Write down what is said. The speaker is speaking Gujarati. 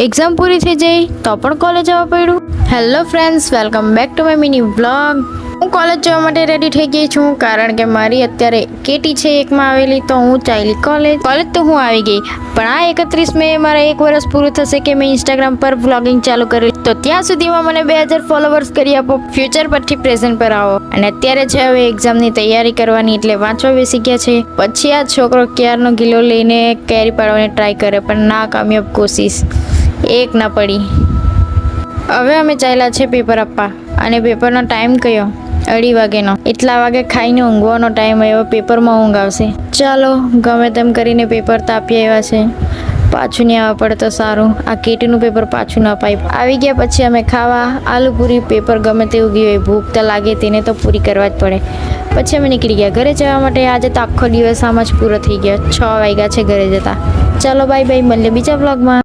એક્ઝામ પૂરી થઈ જઈ તો પણ કોલેજ આવવા પડ્યું. Hello friends, welcome back to my mini vlog. હું કોલેજ જવા માટે રેડી થઈ ગઈ છું કારણ કે મારી અત્યારે કેટી છે એકમાં આવેલી, તો હું ચાલી કોલેજ તો હું આવી ગઈ. પણ આ 31 મે મારા 1 વર્ષ પૂરું થશે કે મેં ઇન્સ્ટાગ્રામ પર વ્લોગિંગ ચાલુ કર્યું. તો ત્યાં સુધીમાં મને 2000 ફોલોવર્સ કરી આપો. ફ્યુચર પરથી પ્રેઝન્ટ પર આવો. અને અત્યારે છે હવે એક્ઝામની તૈયારી કરવાની, એટલે વાંચવા બેસી ગયા છે. પછી આ છોકરો ક્યારનો ગિલો લઈને કેરી પાડવાની ટ્રાય કરે પણ ના કામયાબ કોશિશ, એક ના પડી. હવે અમે ચાલ્યા છે પેપર આપવા, અને પેપરનો ટાઈમ કયો 2:30 વાગ્યાનો. એટલા વાગે ખાઈને ઊંઘવાનો ટાઈમ આવ્યો, પેપરમાં ઊંઘ આવશે. ચાલો ગમે તેમ કરીને પેપર તો આપી આવ્યા છે, પાછું નહીં આવવા પડે તો સારું. આ કેટીનું પેપર પાછું ના અપાય. આવી ગયા પછી અમે ખાવા આલુ પૂરી. પેપર ગમે તેવું ગયું હોય, ભૂખ તો લાગે તેને તો પૂરી કરવા જ પડે. પછી અમે નીકળી ગયા ઘરે જવા માટે. આજે તો આખો દિવસ આમ જ પૂરો થઈ ગયો. 6 વાગ્યા છે ઘરે જતા. ચાલો બાય બાય, મળીએ બીજા વ્લોગમાં.